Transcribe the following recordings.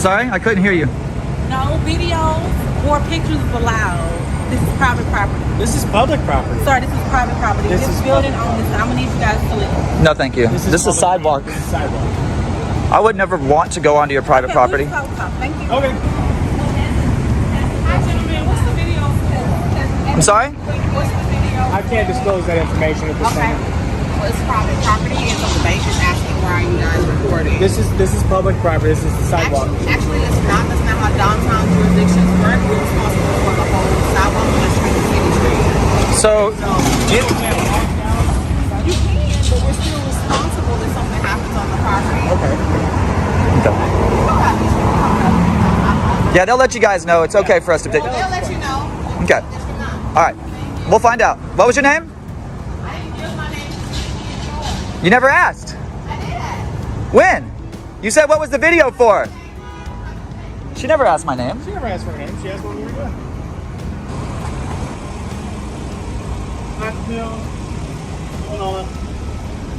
sorry? I couldn't hear you. No videos or pictures is allowed. This is private property. This is public property. Sorry, this is private property. This building on this. I'm gonna need you guys to leave. No, thank you. This is sidewalk. This is sidewalk. I would never want to go onto your private property. Thank you. Okay. Hi, gentlemen. What's the video? I'm sorry? What's the video? I can't disclose that information at this time. Well, it's private property, and so the bank is asking why you guys recording. This is public property. This is the sidewalk. Actually, it's not. That's not how downtown jurisdictions work. We're responsible for the whole sidewalk on the street and city street. So, You can, but we're still responsible if something happens on the property. Okay. yeah, they'll let you guys know. It's okay for us to take. They'll let you know. Okay. All right. We'll find out. What was your name? I didn't give my name. You never asked. I did. When? You said what was the video for? She never asked my name. She never asked for her name. She asked what we were doing.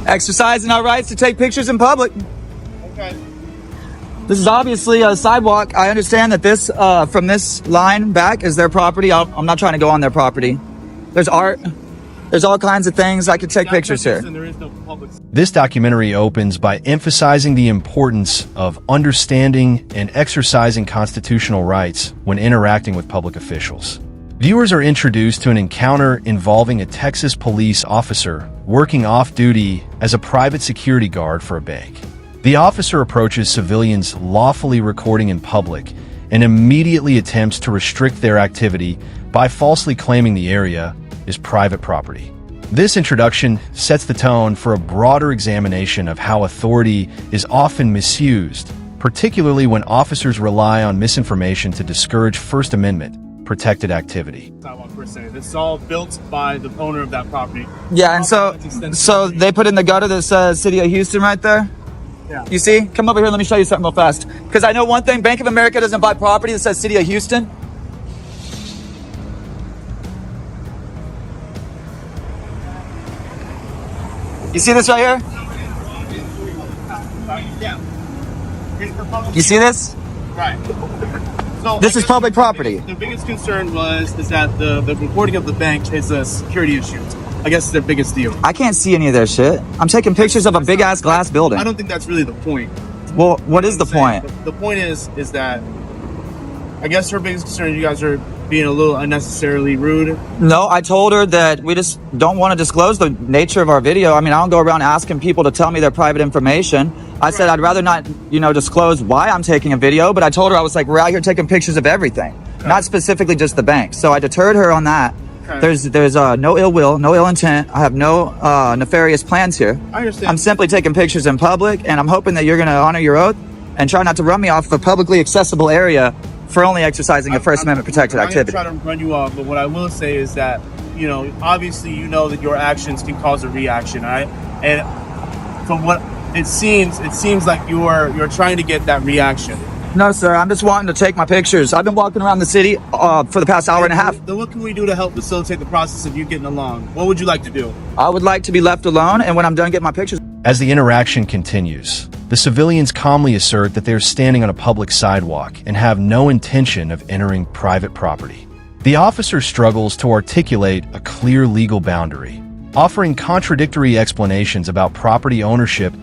Exercising our rights to take pictures in public. Okay. This is obviously a sidewalk. I understand that this, from this line back, is their property. I'm not trying to go on their property. There's art. There's all kinds of things. I could take pictures here. This documentary opens by emphasizing the importance of understanding and exercising constitutional rights when interacting with public officials. Viewers are introduced to an encounter involving a Texas police officer working off-duty as a private security guard for a bank. The officer approaches civilians lawfully recording in public and immediately attempts to restrict their activity by falsely claiming the area is private property. This introduction sets the tone for a broader examination of how authority is often misused, particularly when officers rely on misinformation to discourage First Amendment protected activity. Sidewalk per se. This is all built by the owner of that property. Yeah, and so they put in the gutter that says City of Houston right there. Yeah. You see? Come over here. Let me show you something real fast. Because I know one thing. Bank of America doesn't buy property that says City of Houston. You see this right here? Yeah. You see this? Right. So This is public property. The biggest concern is that the recording of the bank is a security issue. I guess it's their biggest deal. I can't see any of their shit. I'm taking pictures of a big ass glass building. I don't think that's really the point. Well, what is the point? The point is that I guess her biggest concern is you guys are being a little unnecessarily rude. No, I told her that we just don't want to disclose the nature of our video. I mean, I don't go around asking people to tell me their private information. I said I'd rather not, disclose why I'm taking a video, but I told her I was like, we're out here taking pictures of everything, not specifically just the bank. So I deterred her on that. Okay. There's no ill will, no ill intent. I have no nefarious plans here. I understand. I'm simply taking pictures in public, and I'm hoping that you're going to honor your oath and try not to run me off of a publicly accessible area for only exercising a First Amendment protected activity. I'm not trying to run you off, but what I will say is that, obviously that your actions can cause a reaction, all right? And from what it seems like you're trying to get that reaction. No, sir. I'm just wanting to take my pictures. I've been walking around the city for the past hour and a half. Then what can we do to help facilitate the process of you getting along? What would you like to do? I would like to be left alone, and when I'm done getting my pictures... As the interaction continues, the civilians calmly assert that they're standing on a public sidewalk and have no intention of entering private property. The officer struggles to articulate a clear legal boundary, offering contradictory explanations about property ownership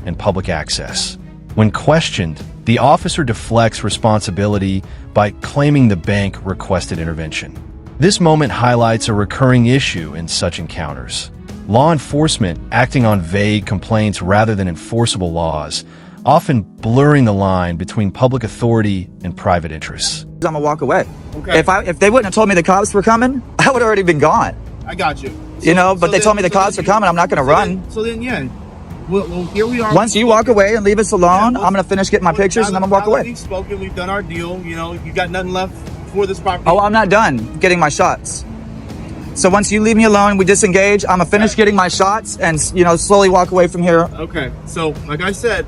and public access. When questioned, the officer deflects responsibility by claiming the bank requested intervention. This moment highlights a recurring issue in such encounters. Law enforcement acting on vague complaints rather than enforceable laws, often blurring the line between public authority and private interests. I'm gonna walk away. Okay. If they wouldn't have told me the cops were coming, I would have already been gone. I got you. But they told me the cops were coming. I'm not gonna run. Yeah. Well, here we are. Once you walk away and leave us alone, I'm gonna finish getting my pictures and I'm gonna walk away. We've spoken. We've done our deal. You got nothing left for this property. Oh, I'm not done getting my shots. So once you leave me alone, we disengage. I'm gonna finish getting my shots and slowly walk away from here. Okay. So, like I said,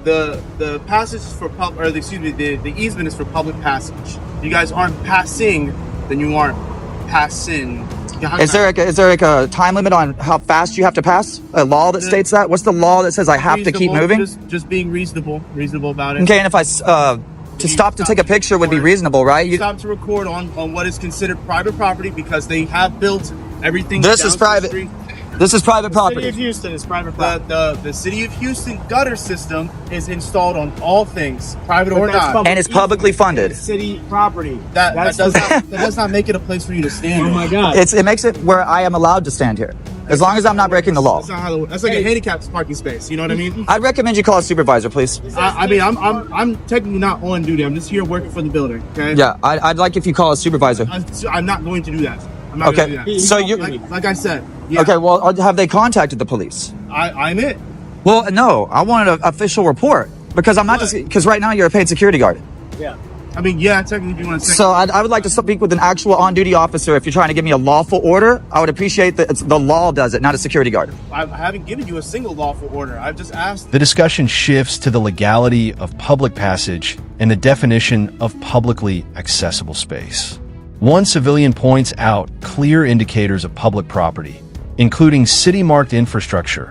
the passage is for the easement is for public passage. You guys aren't passing, then you aren't passing. Is there like a time limit on how fast you have to pass? A law that states that? What's the law that says I have to keep moving? Just being reasonable about it. Okay, and if I to stop to take a picture would be reasonable, right? Stop to record on what is considered private property because they have built everything. This down is to the private. street. This is private City of property. Houston is private property. The city of Houston gutter system is installed on all things, private or But that's not. public And it's publicly easement. funded. It's city property. That That's does not make it a place for you to stand. Oh my in. God. It makes it where I am allowed to stand here, as long as I'm not breaking the law. That's not how. That's like a handicapped parking space. You know what I mean? I'd recommend you call a supervisor, please. I mean, I'm technically not on duty. I'm just here working for the building. Okay. Yeah, I'd like if you call a supervisor. I'm not going to do that. I'm not Okay, going to do that. so you. Like I said. Yeah, Okay, well, have they contacted the police? I'm it. Well, no, I wanted an official report because I'm not just because right now you're a paid security guard. Yeah. I mean, yeah, technically, if you want to say. So I would like to speak with an actual on-duty officer. If you're trying to give me a lawful order, I would appreciate that the law does it, not a security guard. I haven't given you a single lawful order. I've just asked. The discussion shifts to the legality of public passage and the definition of publicly accessible space. One civilian points out clear indicators of public property, including city-marked infrastructure,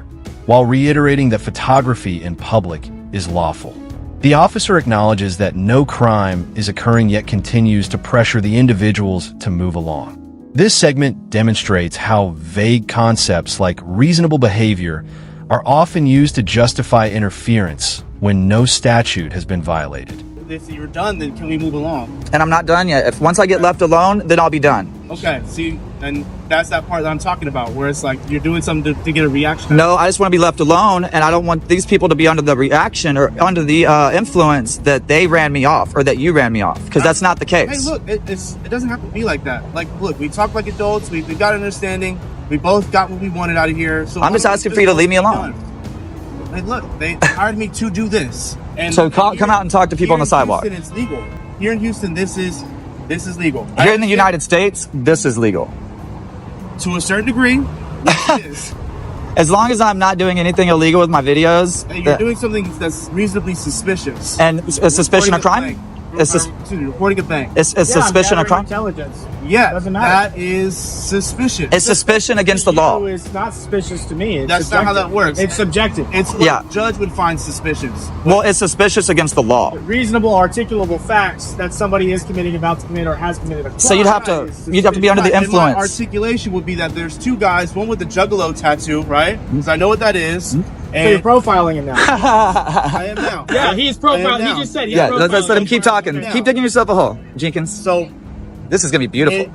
while reiterating that photography in public is lawful. The officer acknowledges that no crime is occurring yet continues to pressure the individuals to move along. This segment demonstrates how vague concepts like reasonable behavior are often used to justify interference when no statute has been violated. If you're done, then can we move along? And I'm not done yet. If once I get left alone, then I'll be done. Okay, see, and that's that part that I'm talking about, where it's like you're doing something to get a reaction. No, I just want to be left alone, and I don't want these people to be under the reaction or under the influence that they ran me off or that you ran me off, because that's not the case. Hey, look, it doesn't have to be like that. Like, look, we talk like adults. We got understanding. We both got what we wanted out of here. So I'm just asking for you to leave me alone. Hey, look, they hired me to do this. And So come out and talk to people on the sidewalk. Here in Houston, it's legal. Here in Houston, this is legal. Here in the United States, this is legal. To a certain degree, it is. As long as I'm not doing anything illegal with my videos, Hey, you're doing something that's reasonably suspicious. and a suspicion of crime, Reporting a bank. it's suspicion of crime. Intelligence. Yeah, Doesn't matter. that is suspicious. It's suspicion against the law. It's not suspicious to me. It's That's not how subjective. that works. It's subjective. It's what Yeah. a judge would find suspicious. Well, it's suspicious against the law. Reasonable, articulable facts that somebody is committing, about to commit, or has committed a crime. So you'd have to be under the And my influence. articulation would be that there's two guys, one with the juggalo tattoo, right? Because I know what that is. So you're And profiling him now. I am now. Yeah, he's I am profiling. now. He just said he's Yeah, profiling. let's let him keep talking. Yeah. Keep digging yourself a hole, Jenkins. So This is gonna be beautiful.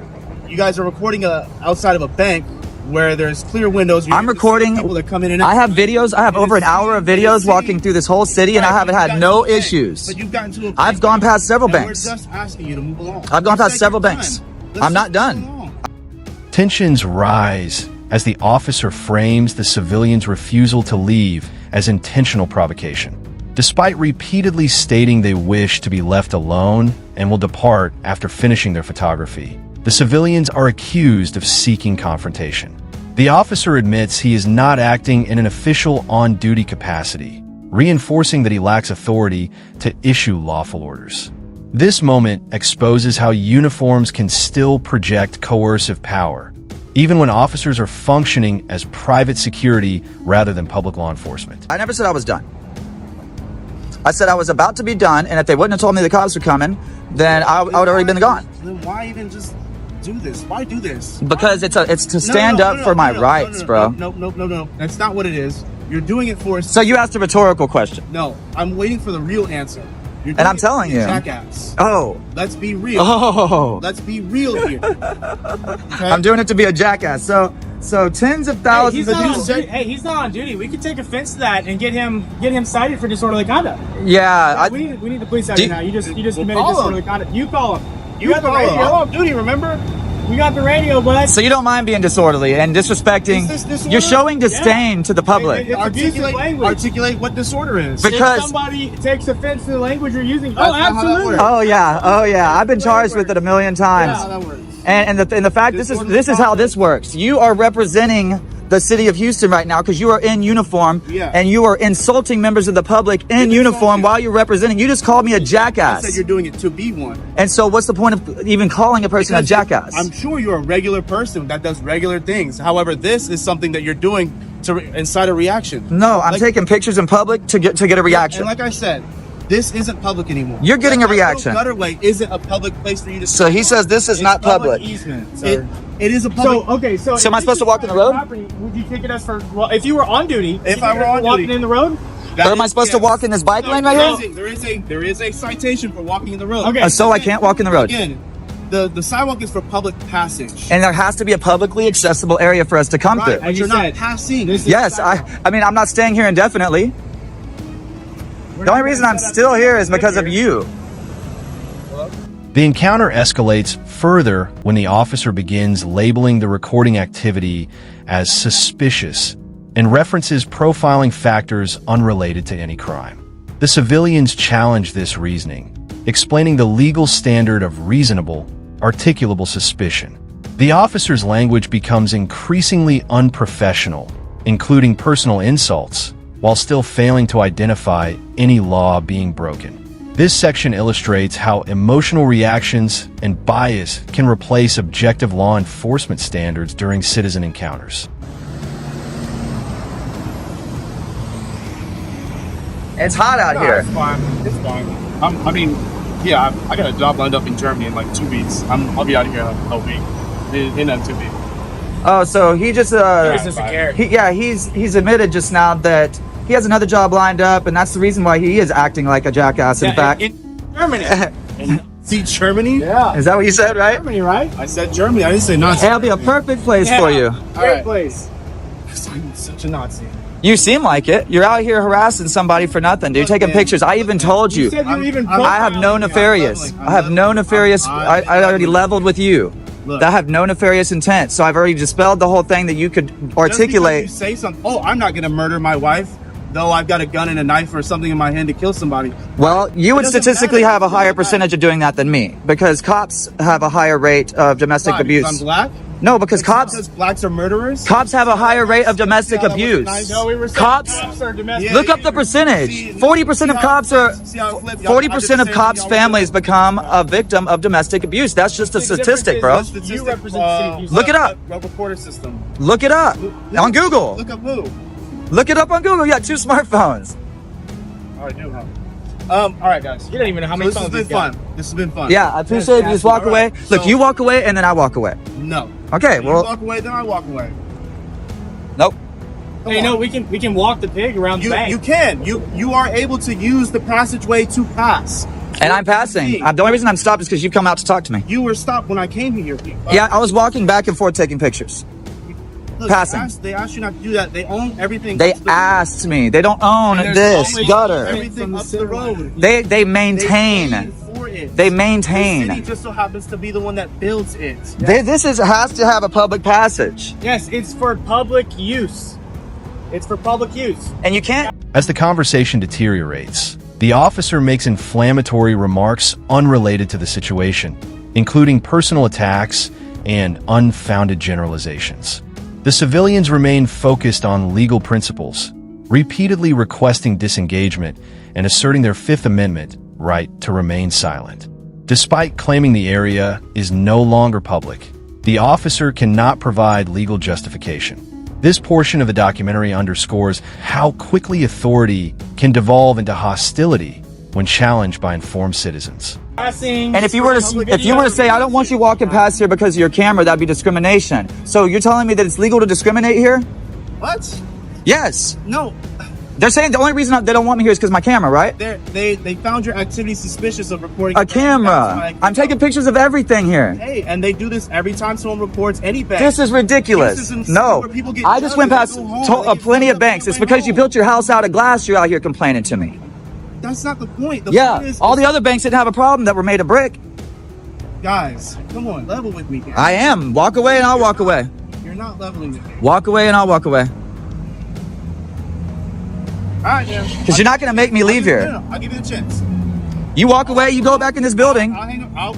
you guys are recording outside of a bank where there's clear windows. I'm recording. People that come in and out. I have videos. I have over an hour of videos walking through this whole city, and I haven't had no issues. But you've gotten to a point I've gone past several and banks. We're just asking you to move along. I've gone Just past take several your time. banks. Let's I'm not just done. move along. Tensions rise as the officer frames the civilian's refusal to leave as intentional provocation. Despite repeatedly stating they wish to be left alone and will depart after finishing their photography, the civilians are accused of seeking confrontation. The officer admits he is not acting in an official on-duty capacity, reinforcing that he lacks authority to issue lawful orders. This moment exposes how uniforms can still project coercive power, even when officers are functioning as private security rather than public law enforcement. I never said I was done. I said I was about to be done, and if they wouldn't have told me the cops were coming, then I would already been gone. Then why even just do this? Why do this? Because it's to stand up for my rights, bro. No. That's not what it is. You're doing it for. So you asked a rhetorical question. No, I'm waiting for the real answer. You're And I'm doing it telling to be a you. jackass. Oh. Let's be real. Oh. Let's be real here. Okay? I'm doing it to be a jackass. So tens of Hey, thousands he's of not on people. duty. Hey, he's not on duty. We could take offense to that and get him cited for disorderly conduct. Yeah. we need the police out Do- here now. You just We'll committed call him. disorderly conduct. You call him. You got the call him. radio. I'm on duty, remember? We got the radio, bud. So you don't mind being disorderly and disrespecting. Is this disorder? You're showing disdain to the public. It's abusive language. Articulate what disorder is. Because- if somebody takes offense to the language you're using, That's not how that absolutely. works. Oh yeah. I've been charged with it a million times. That's how that works. And the fact this is how this works. You are representing the city of Houston right now because you are in uniform Yeah. and you are insulting members of the public in uniform while you're representing. You just called me a I jackass. said you're doing it to be one. And so what's the point of even calling a person a jackass? I'm sure you're a regular person that does regular things. However, this is something that you're doing to incite a reaction. No, I'm Like- taking pictures in public to get a reaction. And like I said, This isn't public anymore. You're getting That a reaction. little Gutterway isn't a public place for you to. So he says this is not public. Easement, sir. It is a public. So okay, so So am I if supposed this to walk is in the road? property, would you ticket us for? Well, if you were on duty, If I were on walking duty. in the road. that Or am I is- supposed to yes. walk in this bike lane right here? There is a citation for walking in the road. Okay. So I can't walk in the road. Again, the sidewalk is for public passage. And there has to be a publicly accessible area for us to come Right, through. but As you're you not said, passing. this is- Yes, I mean, I'm not staying here indefinitely. The only reason I'm still here is because of you. The encounter escalates further when the officer begins labeling the recording activity as suspicious and references profiling factors unrelated to any crime. The civilians challenge this reasoning, explaining the legal standard of reasonable, articulable suspicion. The officer's language becomes increasingly unprofessional, including personal insults, while still failing to identify any law being broken. This section illustrates how emotional reactions and bias can replace objective law enforcement standards during citizen encounters. It's hot out No, here. It's fine. It's fine. I mean, yeah, I got a job lined up in Germany in like 2 weeks. I'll be out of here in a week. In 2 weeks. Oh, so he just Business to care. he's admitted just now that he has another job lined up, and that's the reason why he is acting like a jackass. In fact, in Germany. See, Germany? Yeah, is that what you said, right? Germany, right? I said Germany. I didn't say Nazi. It'll be a perfect place for you. Great Alright. place. I'm such a Nazi. You seem like it. You're out here harassing somebody for nothing, dude. Look, Taking man. pictures. I even told You you. said you were even. I have no nefarious. I have no nefarious. I already leveled with you. Look. I have no nefarious intent. So I've already dispelled the whole thing that you could Just articulate. because you say something. Oh, I'm not gonna murder my wife, though I've got a gun and a knife or something in my hand to kill somebody. Well, you would doesn't statistically matter. have a higher percentage of doing that than me, because cops have a higher rate of domestic Why? Because I'm abuse. black. No, because Because blacks are murderers. cops have a higher rate of domestic See how that was abuse. nice? No, we were saying Cops. are domestic. Yeah, Look up the percentage. See, 40% of see how- cops are. see how it flipped? Y'all- 40% I of did the same cops' thing y'all were families doing. become a victim of domestic abuse. That's just a The difference statistic, is bro. what's the- You represent the city of Houston. Look it up. Reporter system. Look it up on Google. Look up who? Look it up on Google. You got 2 smartphones. Oh, I do, huh? All right, guys. You don't even know how So many this has phones been he's got. fun. This has been fun. Yeah, I appreciate if you just walk All away. right, Look, so- you walk away and then I walk away. No. Okay, You well, walk away, then I walk away. nope. Hey, no, we can walk the pig around the bank. You can. You are able to use the passageway to pass. And I'm passing. The only reason I'm stopped is because you come out to talk to me. You were stopped when I came here. Yeah, I was walking back and forth taking pictures. Look, passing. They asked you not to do that. They own everything. They up the road. asked me. They don't own And there's this always gutter. Everything up the road. They They maintain. paid for it. They The maintain. city just so happens to be the one that builds it. This has to have a public passage. Yes, it's for public use. It's for public use. And you can't. As the conversation deteriorates, the officer makes inflammatory remarks unrelated to the situation, including personal attacks and unfounded generalizations. The civilians remain focused on legal principles, repeatedly requesting disengagement and asserting their Fifth Amendment right to remain silent. Despite claiming the area is no longer public, the officer cannot provide legal justification. This portion of the documentary underscores how quickly authority can devolve into hostility when challenged by informed citizens. Passing. And if you were to say, I don't want you walking past here because of your camera, that'd be discrimination. So you're telling me that it's legal to discriminate here? What? Yes. No. They're saying the only reason they don't want me here is because my camera, right? They found your activity suspicious of recording A camera. I'm taking pictures of everything here. Hey, and they do this every time someone reports any bank. This is ridiculous. This is insane No, where people get I just judged went and past they go home, they get plenty filled of up banks. on It's their way because you home. built your house out of glass. You're out here complaining to me. That's not the point. The Yeah, point is, all the other banks didn't have a problem that were made of brick. guys, come on, level with me, guys. I am. Walk away and I'll walk away. You're not leveling with me. Walk away and I'll walk away. All right, man. Because you're not going to make me leave here. No, I'll give you the chance. You walk away, you go back in this building. I'll hang out.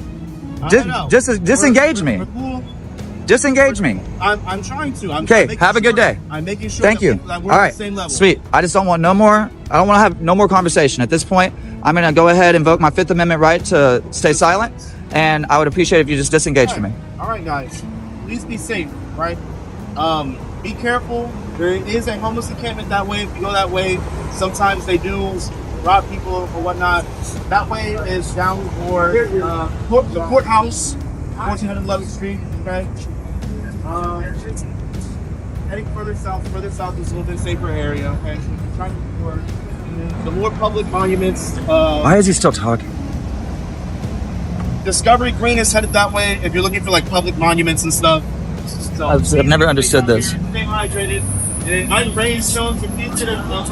I'll Just- hang out. just disengage me. We're cool. Disengage me. I'm trying to. I'm Okay, making have a good sure- day. I'm making sure Thank that you. that we're All on right. the same level. Sweet. I just don't want no more. I don't want to have no more conversation at this point. I'm going to go ahead and invoke my Fifth Amendment right to stay silent. And I would appreciate if you just disengage from me. All right, guys. Please be safe, right? Be careful. There is a homeless encampment that way. If you go that way, sometimes they do rob people or whatnot. That way is down for the courthouse, 1411th Street. Okay. Heading further south is a little bit safer area. Okay. So we're trying to look for the more public monuments. Why is he still talking? Discovery Green is headed that way. If you're looking for like public monuments and stuff. So I've never understood this. Stay hydrated. Rain shows the future of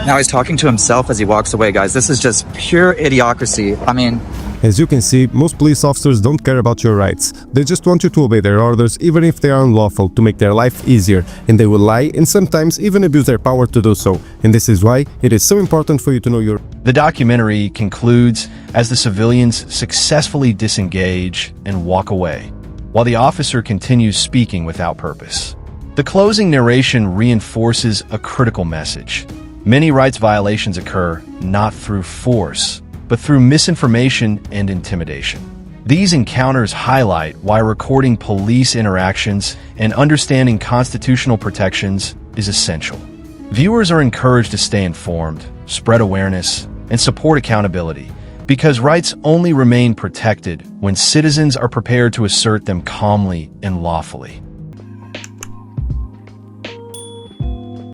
Now he's talking to himself as he walks away, guys. This is just pure idiocracy. I mean, As you can see, most police officers don't care about your rights. They just want you to obey their orders, even if they are unlawful, to make their life easier. And they will lie and sometimes even abuse their power to do so. And this is why it is so important for you to know your... The documentary concludes as the civilians successfully disengage and walk away, while the officer continues speaking without purpose. The closing narration reinforces a critical message. Many rights violations occur not through force, but through misinformation and intimidation. These encounters highlight why recording police interactions and understanding constitutional protections is essential. Viewers are encouraged to stay informed, spread awareness, and support accountability, because rights only remain protected when citizens are prepared to assert them calmly and lawfully.